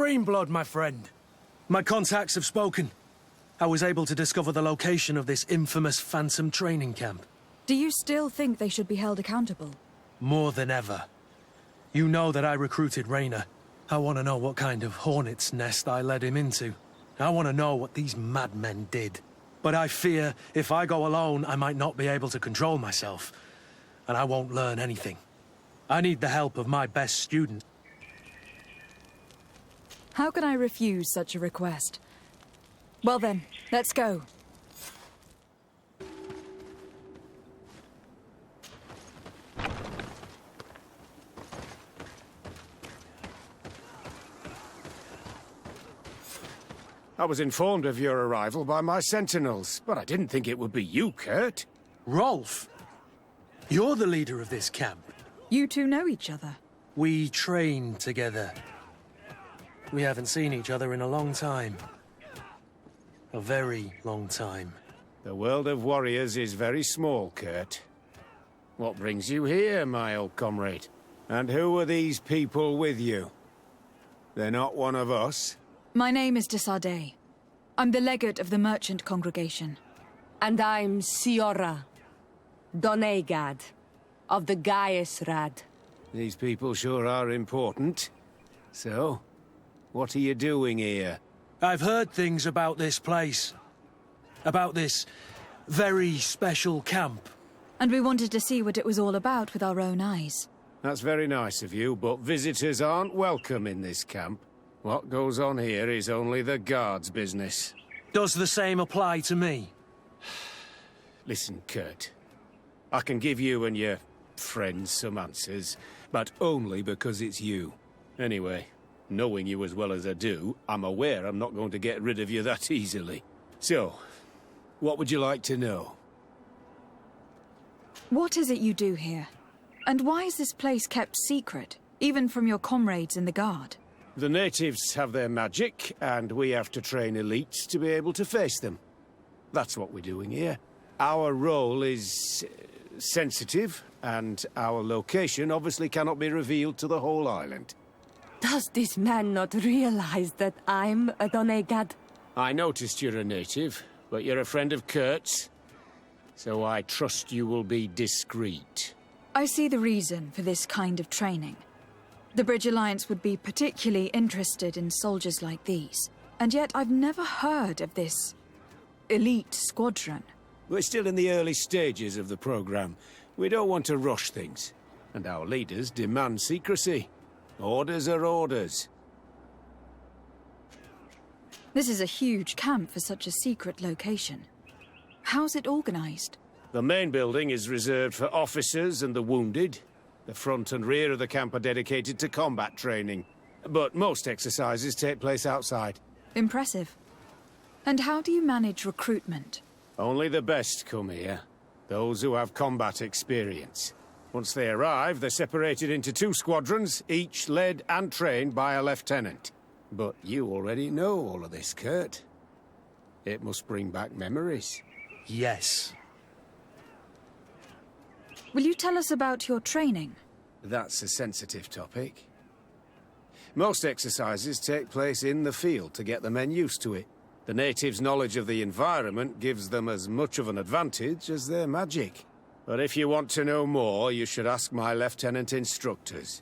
Greenblood, my friend. My contacts have spoken. I was able to discover the location of this infamous Phantom training camp. Do you still think they should be held accountable? More than ever. You know that I recruited Reiner. I want to know what kind of hornet's nest I led him into. I want to know what these madmen did. But I fear if I go alone, I might not be able to control myself. And I won't learn anything. I need the help of my best student. How can I refuse such a request? Well then, let's go. I was informed of your arrival by my sentinels, but I didn't think it would be you, Kurt. Rolf! You're the leader of this camp. You two know each other. We train together. We haven't seen each other in a long time. A very long time. The world of warriors is very small, Kurt. What brings you here, my old comrade? And who are these people with you? They're not one of us? My name is Desade. I'm the legate of the merchant congregation. And I'm Siora, Donegad, of the Gaius Rad. These people sure are important. So, what are you doing here? I've heard things about this place. About this very special camp. And we wanted to see what it was all about with our own eyes. That's very nice of you, but visitors aren't welcome in this camp. What goes on here is only the guards' business. Does the same apply to me? Listen, Kurt. I can give you and your friends some answers, but only because it's you. Anyway, knowing you as well as I do, I'm aware I'm not going to get rid of you that easily. So, what would you like to know? What is it you do here? And why is this place kept secret, even from your comrades in the guard? The natives have their magic, and we have to train elites to be able to face them. That's what we're doing here. Our role is sensitive, and our location obviously cannot be revealed to the whole island. Does this man not realize that I'm a Donegad? I noticed you're a native, but you're a friend of Kurt's, so I trust you will be discreet. I see the reason for this kind of training. The Bridge Alliance would be particularly interested in soldiers like these. And yet I've never heard of this elite squadron. We're still in the early stages of the program. We don't want to rush things. And our leaders demand secrecy. Orders are orders. This is a huge camp for such a secret location. How's it organized? The main building is reserved for officers and the wounded. The front and rear of the camp are dedicated to combat training. But most exercises take place outside. Impressive. And how do you manage recruitment? Only the best come here. Those who have combat experience. Once they arrive, they're separated into 2 squadrons, each led and trained by a lieutenant. But you already know all of this, Kurt. It must bring back memories. Yes. Will you tell us about your training? That's a sensitive topic. Most exercises take place in the field to get the men used to it. The natives' knowledge of the environment gives them as much of an advantage as their magic. But if you want to know more, you should ask my lieutenant instructors.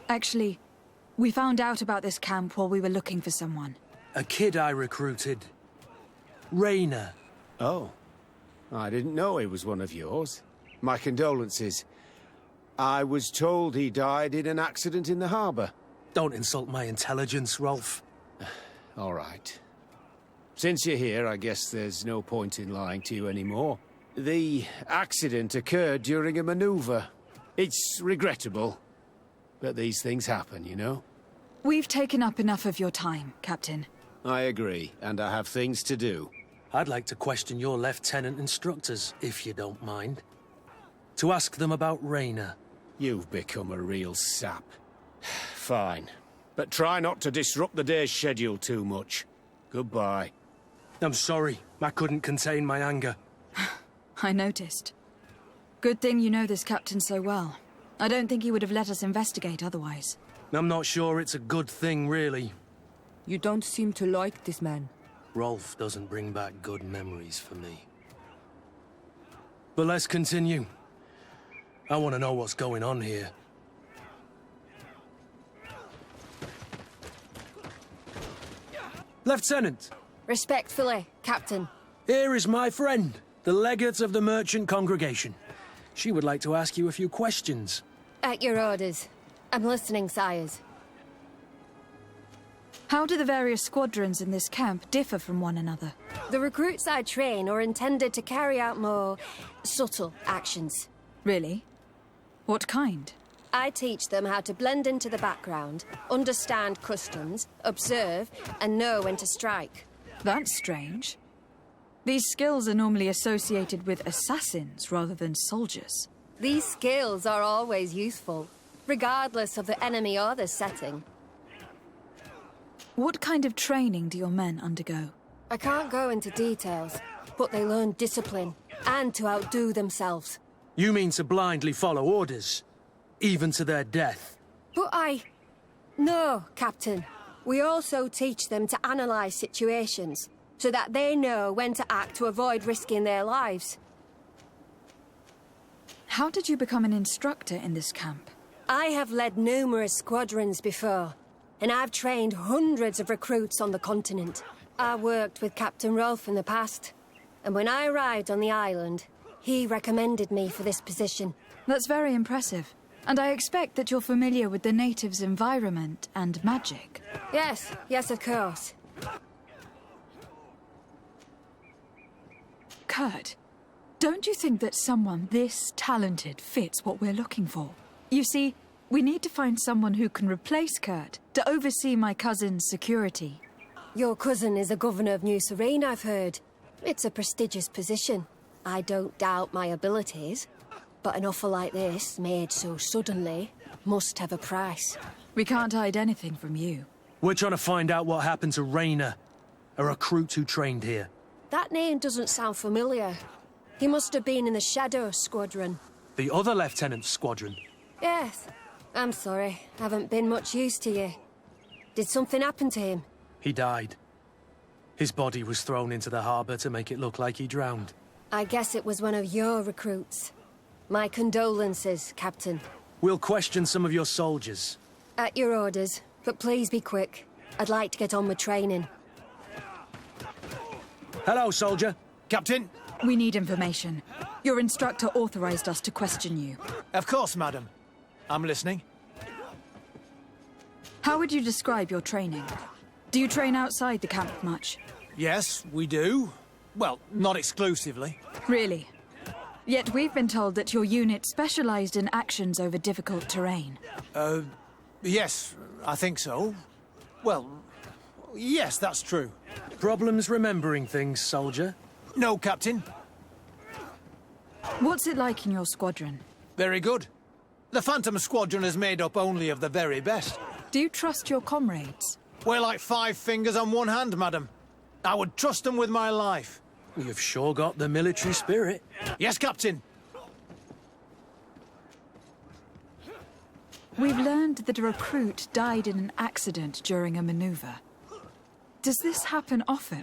Actually, we found out about this camp while we were looking for someone. A kid I recruited. Reiner. Oh. I didn't know he was one of yours. My condolences. I was told he died in an accident in the harbour. Don't insult my intelligence, Rolf. All right. Since you're here, I guess there's no point in lying to you anymore. The accident occurred during a maneuver. It's regrettable, but these things happen, you know? We've taken up enough of your time, Captain. I agree, and I have things to do. I'd like to question your lieutenant instructors, if you don't mind. To ask them about Reiner. You've become a real sap. Fine. But try not to disrupt the day's schedule too much. Goodbye. I'm sorry. I couldn't contain my anger. I noticed. Good thing you know this captain so well. I don't think he would have let us investigate otherwise. I'm not sure it's a good thing, really. You don't seem to like this man. Rolf doesn't bring back good memories for me. But let's continue. I want to know what's going on here. Lieutenant! Respectfully, Captain. Here is my friend, the legate of the merchant congregation. She would like to ask you a few questions. At your orders. I'm listening, sires. How do the various squadrons in this camp differ from one another? The recruits I train are intended to carry out more subtle actions. Really? What kind? I teach them how to blend into the background, understand customs, observe, and know when to strike. That's strange. These skills are normally associated with assassins rather than soldiers. These skills are always useful, regardless of the enemy or the setting. What kind of training do your men undergo? I can't go into details, but they learn discipline and to outdo themselves. You mean to blindly follow orders, even to their death? But No, Captain. We also teach them to analyse situations, so that they know when to act to avoid risking their lives. How did you become an instructor in this camp? I have led numerous squadrons before, and I've trained hundreds of recruits on the continent. I worked with Captain Rolf in the past, and when I arrived on the island, he recommended me for this position. That's very impressive. And I expect that you're familiar with the natives' environment and magic. Yes, of course. Kurt, don't you think that someone this talented fits what we're looking for? You see, we need to find someone who can replace Kurt to oversee my cousin's security. Your cousin is the governor of New Serene, I've heard. It's a prestigious position. I don't doubt my abilities. But an offer like this, made so suddenly, must have a price. We can't hide anything from you. We're trying to find out what happened to Reiner, a recruit who trained here. That name doesn't sound familiar. He must have been in the Shadow Squadron. The other lieutenant's squadron? Yes. I'm sorry. Haven't been much use to you. Did something happen to him? He died. His body was thrown into the harbour to make it look like he drowned. I guess it was one of your recruits. My condolences, Captain. We'll question some of your soldiers. At your orders, but please be quick. I'd like to get on with training. Hello, soldier. Captain? We need information. Your instructor authorized us to question you. Of course, madam. I'm listening. How would you describe your training? Do you train outside the camp much? Yes, we do. Well, not exclusively. Really? Yet we've been told that your unit specialized in actions over difficult terrain. Yes, I think so. Well, yes, that's true. Problems remembering things, soldier? No, Captain. What's it like in your squadron? Very good. The Phantom Squadron is made up only of the very best. Do you trust your comrades? We're like 5 fingers on one hand, madam. I would trust them with my life. You've sure got the military spirit. Yes, Captain. We've learned that a recruit died in an accident during a maneuver. Does this happen often?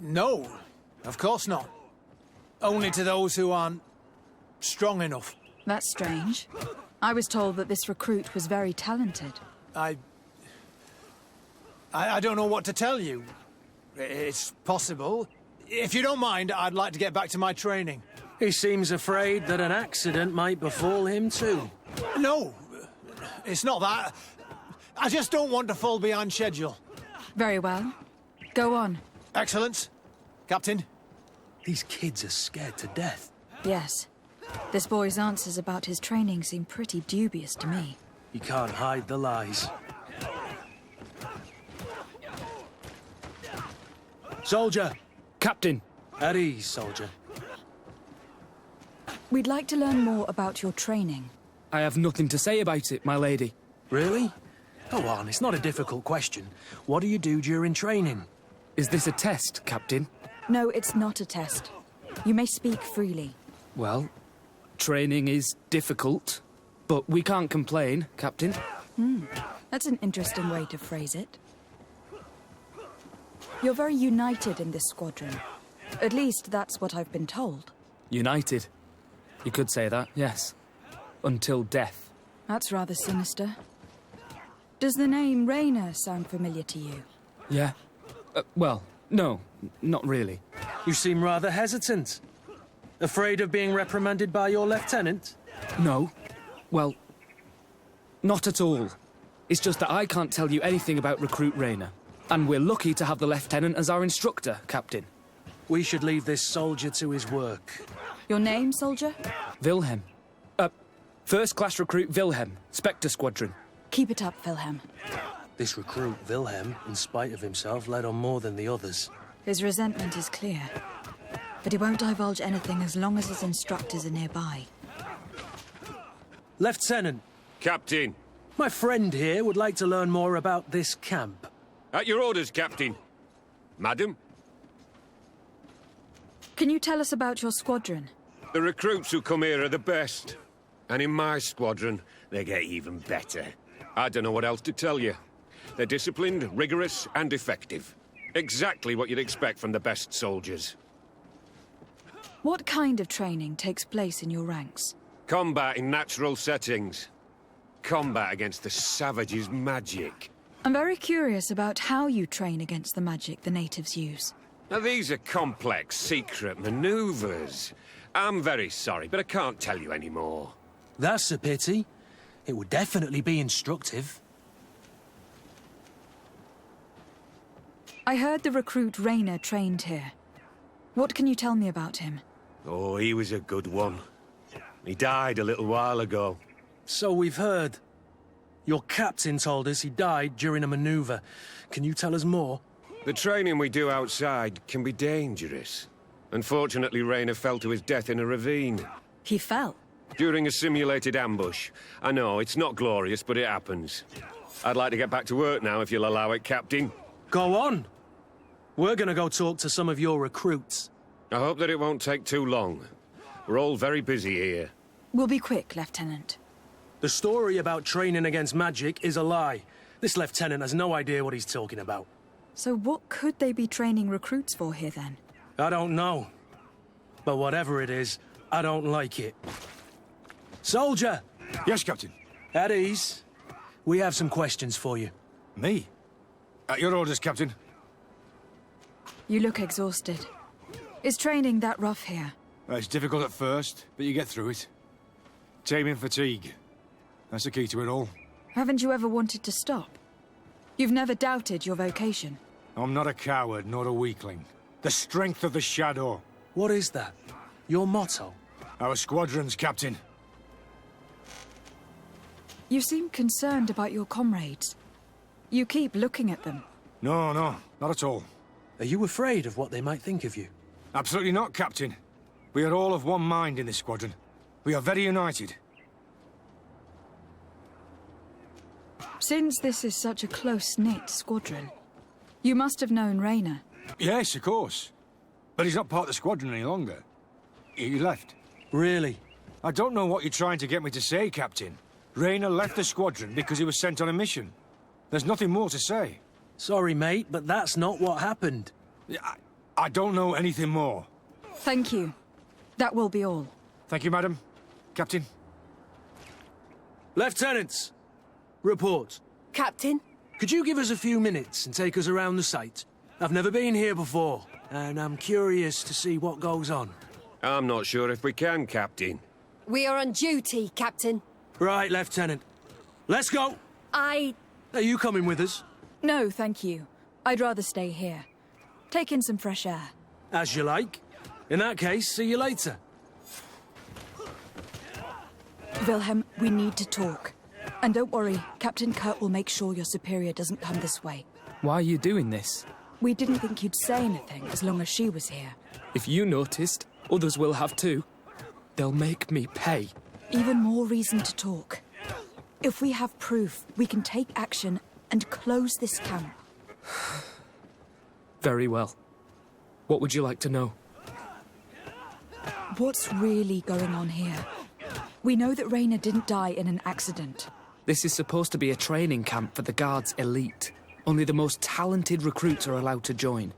No. Of course not. Only to those who aren't strong enough. That's strange. I was told that this recruit was very talented. I don't know what to tell you. It's possible. If you don't mind, I'd like to get back to my training. He seems afraid that an accident might befall him too. No, it's not that. I just don't want to fall behind schedule. Very well. Go on. Excellence. Captain. These kids are scared to death. Yes. This boy's answers about his training seem pretty dubious to me. You can't hide the lies. Soldier! Captain! At ease, soldier. We'd like to learn more about your training. I have nothing to say about it, my lady. Really? Go on, it's not a difficult question. What do you do during training? Is this a test, Captain? No, it's not a test. You may speak freely. Well, training is difficult, but we can't complain, Captain. That's an interesting way to phrase it. You're very united in this squadron. At least that's what I've been told. United. You could say that, yes. Until death. That's rather sinister. Does the name Reiner sound familiar to you? Yeah. Well, no, not really. You seem rather hesitant. Afraid of being reprimanded by your lieutenant? No. Well, not at all. It's just that I can't tell you anything about Recruit Reiner. And we're lucky to have the Lieutenant as our instructor, Captain. We should leave this soldier to his work. Your name, soldier? Wilhelm. First-class recruit Wilhelm, Spectre Squadron. Keep it up, Wilhelm. This recruit, Wilhelm, in spite of himself, led on more than the others. His resentment is clear. But he won't divulge anything as long as his instructors are nearby. Lieutenant. Captain. My friend here would like to learn more about this camp. At your orders, Captain. Madam? Can you tell us about your squadron? The recruits who come here are the best. And in my squadron, they get even better. I don't know what else to tell you. They're disciplined, rigorous, and effective. Exactly what you'd expect from the best soldiers. What kind of training takes place in your ranks? Combat in natural settings. Combat against the savages' magic. I'm very curious about how you train against the magic the natives use. Now, these are complex, secret maneuvers. I'm very sorry, but I can't tell you any more. That's a pity. It would definitely be instructive. I heard the recruit Reiner trained here. What can you tell me about him? Oh, he was a good one. He died a little while ago. So we've heard. Your captain told us he died during a maneuver. Can you tell us more? The training we do outside can be dangerous. Unfortunately, Reiner fell to his death in a ravine. He fell. During a simulated ambush. I know, it's not glorious, but it happens. I'd like to get back to work now, if you'll allow it, Captain. Go on. We're gonna go talk to some of your recruits. I hope that it won't take too long. We're all very busy here. We'll be quick, Lieutenant. The story about training against magic is a lie. This lieutenant has no idea what he's talking about. So what could they be training recruits for here, then? I don't know. But whatever it is, I don't like it. Soldier! Yes, Captain. At ease. We have some questions for you. Me? At your orders, Captain. You look exhausted. Is training that rough here? It's difficult at first, but you get through it. Taming fatigue. That's the key to it all. Haven't you ever wanted to stop? You've never doubted your vocation. I'm not a coward, nor a weakling. The strength of the shadow. What is that? Your motto? Our squadrons, Captain. You seem concerned about your comrades. You keep looking at them. No, not at all. Are you afraid of what they might think of you? Absolutely not, Captain. We are all of one mind in this squadron. We are very united. Since this is such a close-knit squadron, you must have known Reiner. Yes, of course. But he's not part of the squadron any longer. He left. Really? I don't know what you're trying to get me to say, Captain. Reiner left the squadron because he was sent on a mission. There's nothing more to say. Sorry, mate, but that's not what happened. I don't know anything more. Thank you. That will be all. Thank you, madam. Captain. Lieutenants! Report. Captain? Could you give us a few minutes and take us around the site? I've never been here before, and I'm curious to see what goes on. I'm not sure if we can, Captain. We are on duty, Captain. Right, Lieutenant. Let's go! Are you coming with us? No, thank you. I'd rather stay here. Take in some fresh air. As you like. In that case, see you later. Wilhelm, we need to talk. And don't worry, Captain Kurt will make sure your superior doesn't come this way. Why are you doing this? We didn't think you'd say anything as long as she was here. If you noticed, others will have too. They'll make me pay. Even more reason to talk. If we have proof, we can take action and close this camp. Very well. What would you like to know? What's really going on here? We know that Reiner didn't die in an accident. This is supposed to be a training camp for the Guard's elite. Only the most talented recruits are allowed to join.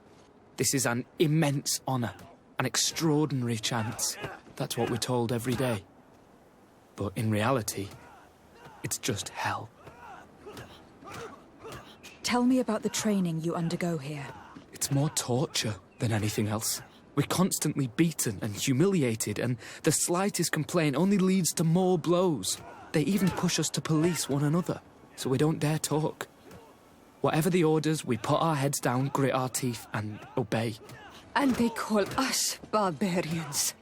This is an immense honour, an extraordinary chance. That's what we're told every day. But in reality, it's just hell. Tell me about the training you undergo here. It's more torture than anything else. We're constantly beaten and humiliated, and the slightest complaint only leads to more blows. They even push us to police one another, so we don't dare talk. Whatever the orders, we put our heads down, grit our teeth, and obey. And they call us barbarians.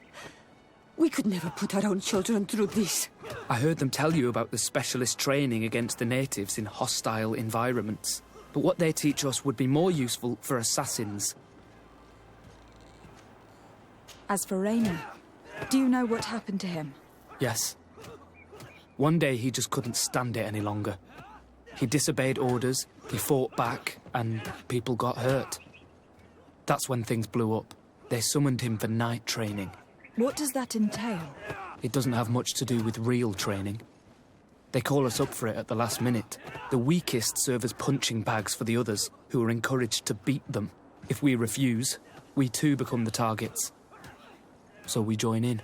We could never put our own children through this. I heard them tell you about the specialist training against the natives in hostile environments. But what they teach us would be more useful for assassins. As for Reiner, do you know what happened to him? Yes. One day he just couldn't stand it any longer. He disobeyed orders, he fought back, and people got hurt. That's when things blew up. They summoned him for night training. What does that entail? It doesn't have much to do with real training. They call us up for it at the last minute. The weakest serve as punching bags for the others, who are encouraged to beat them. If we refuse, we too become the targets. So we join in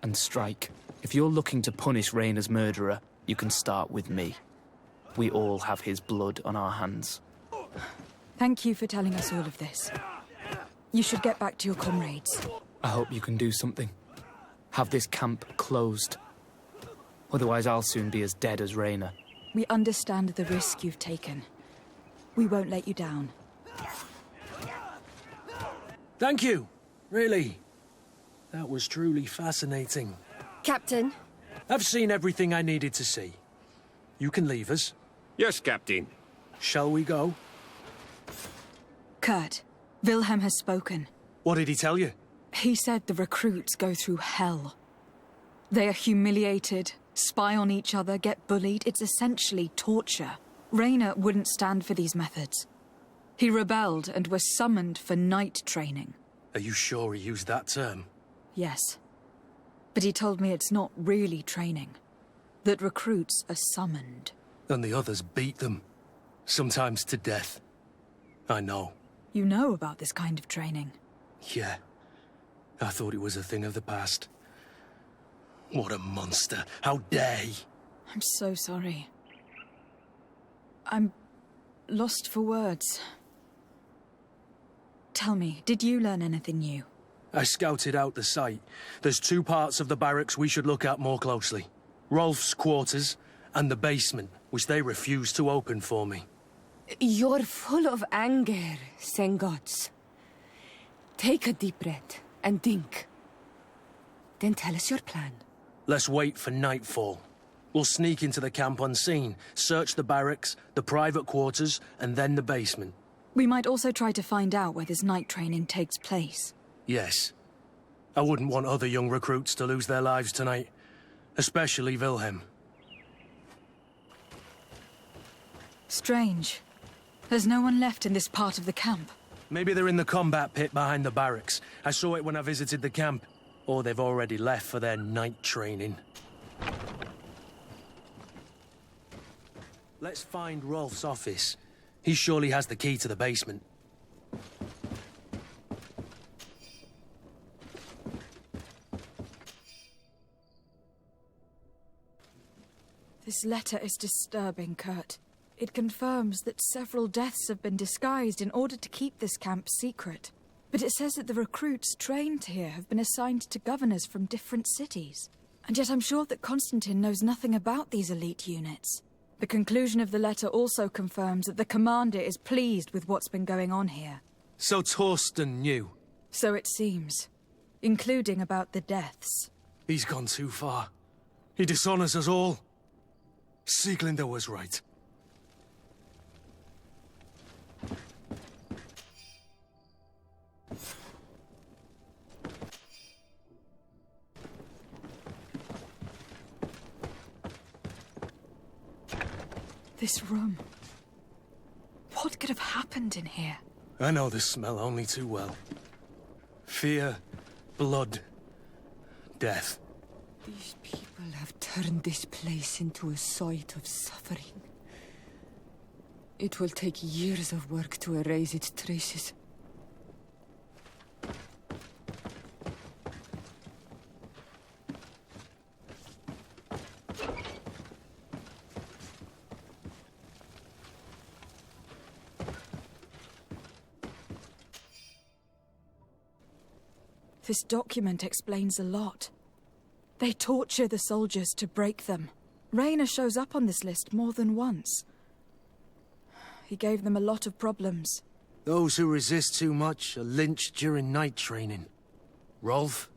and strike. If you're looking to punish Reiner's murderer, you can start with me. We all have his blood on our hands. Thank you for telling us all of this. You should get back to your comrades. I hope you can do something. Have this camp closed. Otherwise I'll soon be as dead as Reiner. We understand the risk you've taken. We won't let you down. Thank you. Really. That was truly fascinating. Captain, I've seen everything I needed to see. You can leave us. Yes, Captain. Shall we go? Kurt, Wilhelm has spoken. What did he tell you? He said the recruits go through hell. They are humiliated, spy on each other, get bullied. It's essentially torture. Reiner wouldn't stand for these methods. He rebelled and was summoned for night training. Are you sure he used that term? Yes. But he told me it's not really training. That recruits are summoned. And the others beat them. Sometimes to death. I know. You know about this kind of training? Yeah. I thought it was a thing of the past. What a monster. How dare he? I'm so sorry. I'm lost for words. Tell me, did you learn anything new? I scouted out the site. There's 2 parts of the barracks we should look at more closely. Rolf's quarters and the basement, which they refused to open for me. You're full of anger, Sengots. Take a deep breath and think. Then tell us your plan. Let's wait for nightfall. We'll sneak into the camp unseen, search the barracks, the private quarters, and then the basement. We might also try to find out where this night training takes place. Yes. I wouldn't want other young recruits to lose their lives tonight. Especially Wilhelm. Strange. There's no one left in this part of the camp. Maybe they're in the combat pit behind the barracks. I saw it when I visited the camp. Or they've already left for their night training. Let's find Rolf's office. He surely has the key to the basement. This letter is disturbing, Kurt. It confirms that several deaths have been disguised in order to keep this camp secret. But it says that the recruits trained here have been assigned to governors from different cities. And yet I'm sure that Constantine knows nothing about these elite units. The conclusion of the letter also confirms that the commander is pleased with what's been going on here. So Torsten knew. So it seems. Including about the deaths. He's gone too far. He dishonors us all. Sieglinder was right. This room. What could have happened in here? I know this smell only too well. Fear, blood, death. These people. people have turned this place into a site of suffering. It will take years of work to erase its traces. This document explains a lot. They torture the soldiers to break them. Reiner shows up on this list more than once. He gave them a lot of problems. Those who resist too much are lynched during night training. Rolf,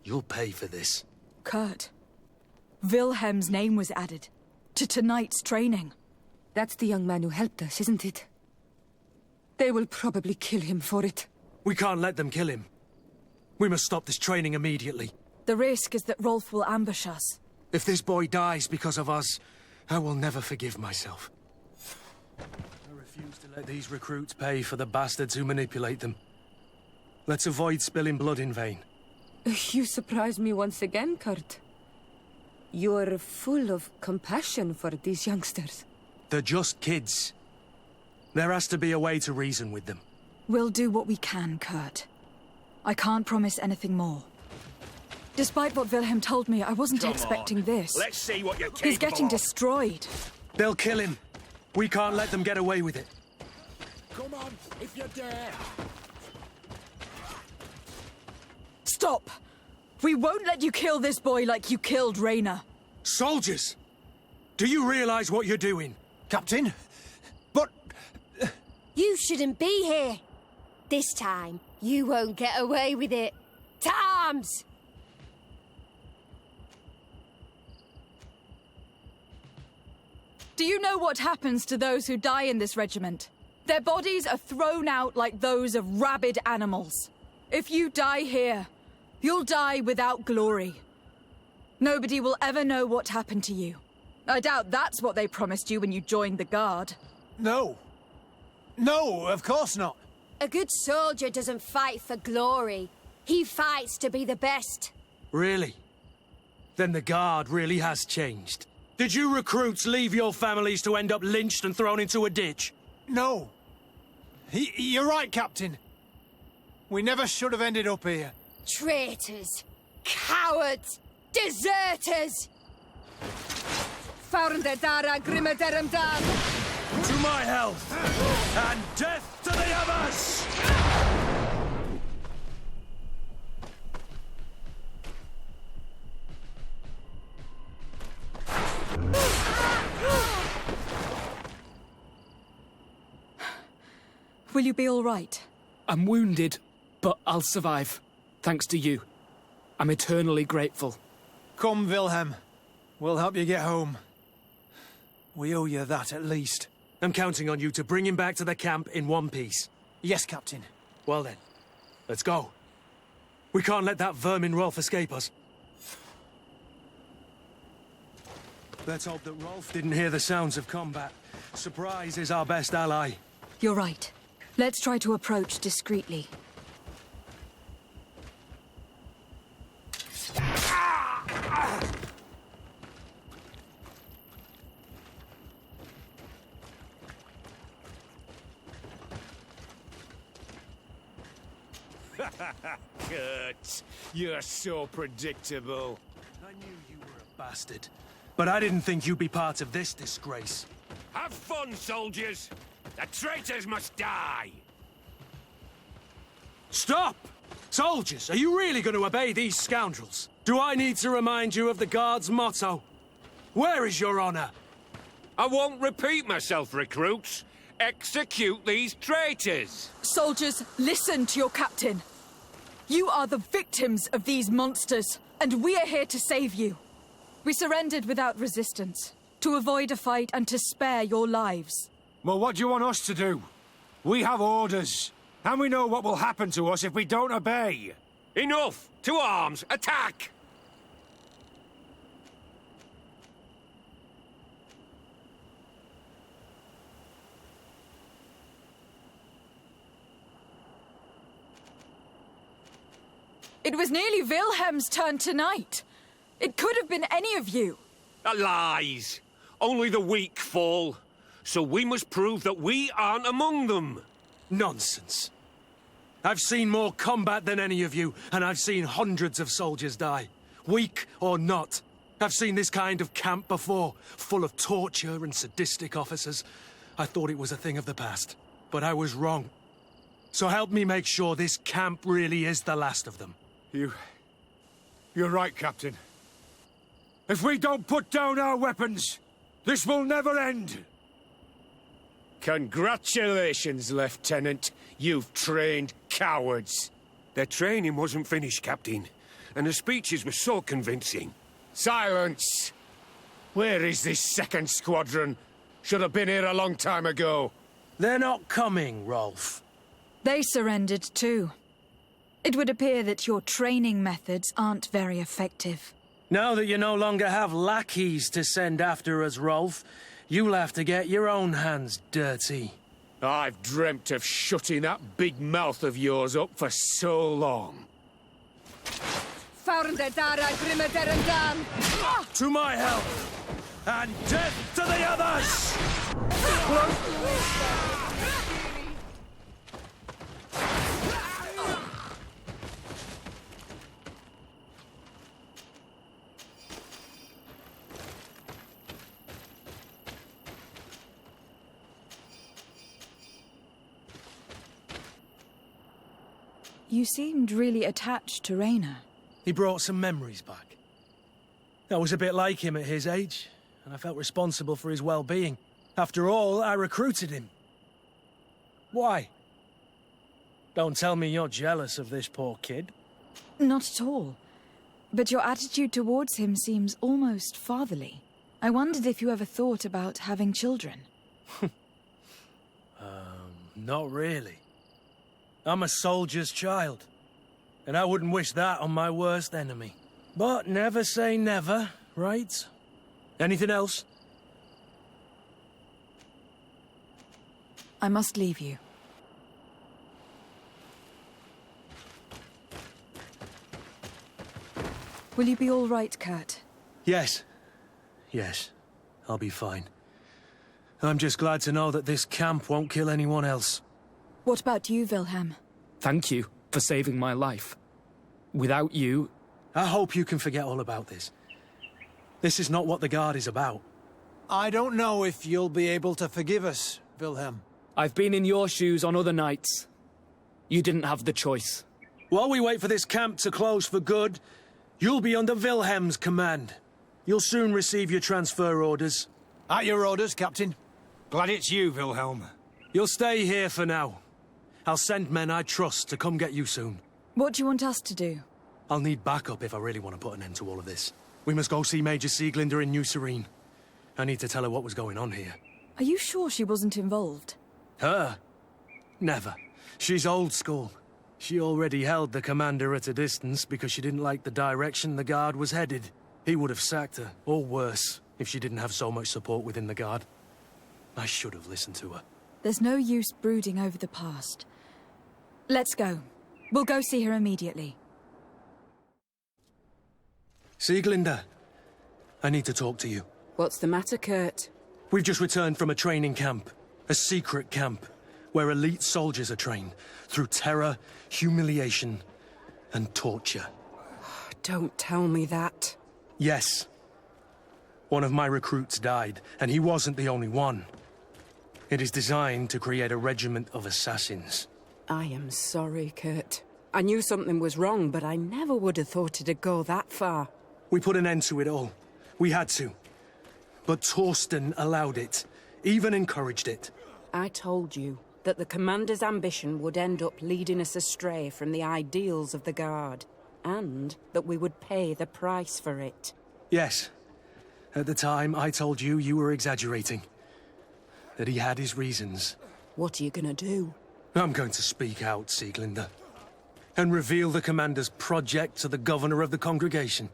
you'll pay for this. Kurt, Wilhelm's name was added to tonight's training. That's the young man who helped us, isn't it? They will probably kill him for it. We can't let them kill him. We must stop this training immediately. The risk is that Rolf will ambush us. If this boy dies because of us, I will never forgive myself. I refuse to let these recruits pay for the bastards who manipulate them. Let's avoid spilling blood in vain. You surprise me once again, Kurt. You're full of compassion for these youngsters. They're just kids. There has to be a way to reason with them. We'll do what we can, Kurt. I can't promise anything more. Despite what Wilhelm told me, I wasn't expecting this. Let's see what you're He's getting capable of. destroyed. They'll kill him. We can't let them get away with it. Come on, if you dare. Stop! We won't let you kill this boy like you killed Reiner. Soldiers! Do you realize what you're doing? Captain? But... You shouldn't be here. This time, you won't get away with it. To arms! Do you know what happens to those who die in this regiment? Their bodies are thrown out like those of rabid animals. If you die here, you'll die without glory. Nobody will ever know what happened to you. I doubt that's what they promised you when you joined the Guard. No. No, of course not. A good soldier doesn't fight for glory. He fights to be the best. Really? Then the Guard really has changed. Did you recruits leave your families to end up lynched and thrown into a ditch? No. You're right, Captain. We never should have ended up here. Traitors! Cowards! Deserters! Faurndedara Grimederemdam! To my health! And death to the others! Will you be all right? I'm wounded, but I'll survive. Thanks to you. I'm eternally grateful. Come, Wilhelm. We'll help you get home. We owe you that, at least. I'm counting on you to bring him back to the camp in one piece. Yes, Captain. Well then, let's go. We can't let that vermin Rolf escape us. Let's hope that Rolf didn't hear the sounds of combat. Surprise is our best ally. You're right. Let's try to approach discreetly. Kurt, you're so predictable. I knew you were a bastard, but I didn't think you'd be part of this disgrace. Have fun, soldiers. The traitors must die. Stop! Soldiers, are you really going to obey these scoundrels? Do I need to remind you of the Guard's motto? Where is your honor? I won't repeat myself, recruits. Execute these traitors. Soldiers, listen to your captain. You are the victims of these monsters, and we are here to save you. We surrendered without resistance, to avoid a fight and to spare your lives. Well, what do you want us to do? We have orders, and we know what will happen to us if we don't obey. Enough! To arms! Attack! It was nearly Wilhelm's turn tonight. It could have been any of you. Lies. Only the weak fall. So we must prove that we aren't among them. Nonsense. I've seen more combat than any of you, and I've seen hundreds of soldiers die. Weak or not. I've seen this kind of camp before, full of torture and sadistic officers. I thought it was a thing of the past, but I was wrong. So help me make sure this camp really is the last of them. You're right, Captain. If we don't put down our weapons, this will never end. Congratulations, Lieutenant. You've trained cowards. Their training wasn't finished, Captain, and the speeches were so convincing. Silence! Where is this second squadron? Should have been here a long time ago. They're not coming, Rolf. They surrendered too. It would appear that your training methods aren't very effective. Now that you no longer have lackeys to send after us, Rolf, you'll have to get your own hands dirty. I've dreamt of shutting that big mouth of yours up for so long. To my help! And death to the others! You seemed really attached to Reiner. He brought some memories back. I was a bit like him at his age, and I felt responsible for his well-being. After all, I recruited him. Why? Don't tell me you're jealous of this poor kid. Not at all. But your attitude towards him seems almost fatherly. I wondered if you ever thought about having children. Not really. I'm a soldier's child, and I wouldn't wish that on my worst enemy. But never say never, right? Anything else? I must leave you. Will you be all right, Kurt? Yes. Yes. I'll be fine. I'm just glad to know that this camp won't kill anyone else. What about you, Wilhelm? Thank you for saving my life. Without you... I hope you can forget all about this. This is not what the Guard is about. I don't know if you'll be able to forgive us, Wilhelm. I've been in your shoes on other nights. You didn't have the choice. While we wait for this camp to close for good, you'll be under Wilhelm's command. You'll soon receive your transfer orders. At your orders, Captain. Glad it's you, Wilhelm. You'll stay here for now. I'll send men I trust to come get you soon. What do you want us to do? I'll need backup if I really want to put an end to all of this. We must go see Major Sieglinder in New Serene. I need to tell her what was going on here. Are you sure she wasn't involved? Her? Never. She's old school. She already held the commander at a distance because she didn't like the direction the Guard was headed. He would have sacked her, or worse, if she didn't have so much support within the Guard. I should have listened to her. There's no use brooding over the past. Let's go. We'll go see her immediately. Sieglinder, I need to talk to you. What's the matter, Kurt? We've just returned from a training camp. A secret camp, where elite soldiers are trained through terror, humiliation, and torture. Don't tell me that. Yes. One of my recruits died, and he wasn't the only one. It is designed to create a regiment of assassins. I am sorry, Kurt. I knew something was wrong, but I never would have thought it'd go that far. We put an end to it all. We had to. But Torsten allowed it, even encouraged it. I told you that the commander's ambition would end up leading us astray from the ideals of the Guard, and that we would pay the price for it. Yes. At the time, I told you you were exaggerating. That he had his reasons. What are you gonna do? I'm going to speak out, Sieglinder. And reveal the commander's project to the governor of the congregation.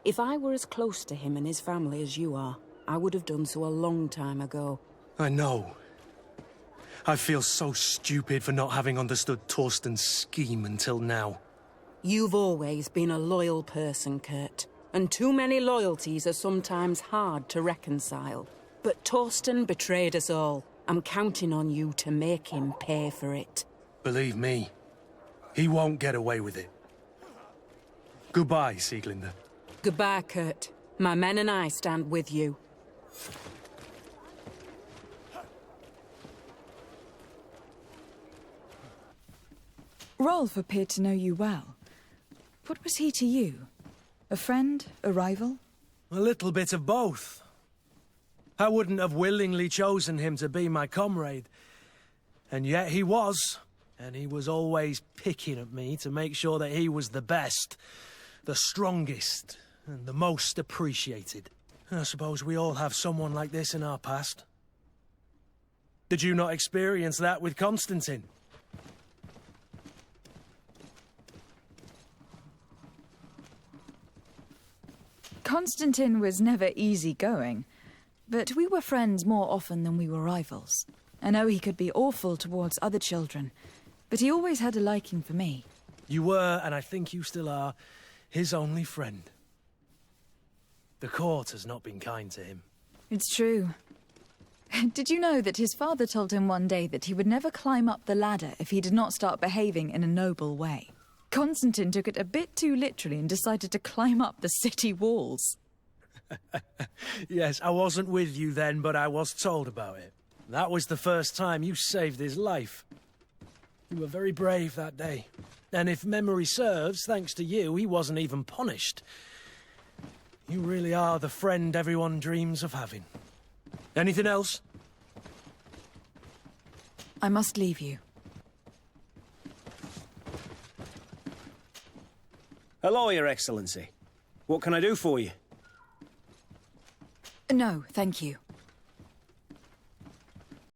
If I were as close to him and his family as you are, I would have done so a long time ago. I know. I feel so stupid for not having understood Torsten's scheme until now. You've always been a loyal person, Kurt. and too many loyalties are sometimes hard to reconcile. But Torsten betrayed us all. I'm counting on you to make him pay for it. Believe me, he won't get away with it. Goodbye, Sieglinde. Goodbye, Kurt. My men and I stand with you. Rolf appeared to know you well. What was he to you? A friend? A rival? A little bit of both. I wouldn't have willingly chosen him to be my comrade. And yet he was. And he was always picking at me to make sure that he was the best, the strongest, and the most appreciated. I suppose we all have someone like this in our past. Did you not experience that with Constantine? Constantine was never easygoing, but we were friends more often than we were rivals. I know he could be awful towards other children, but he always had a liking for me. You were, and I think you still are, his only friend. The court has not been kind to him. It's true. Did you know that his father told him one day that he would never climb up the ladder if he did not start behaving in a noble way? Constantine took it a bit too literally and decided to climb up the city walls. Yes, I wasn't with you then, but I was told about it. That was the first time you saved his life. You were very brave that day. And if memory serves, thanks to you, he wasn't even punished. You really are the friend everyone dreams of having. Anything else? I must leave you. Hello, Your Excellency. What can I do for you? No, thank you.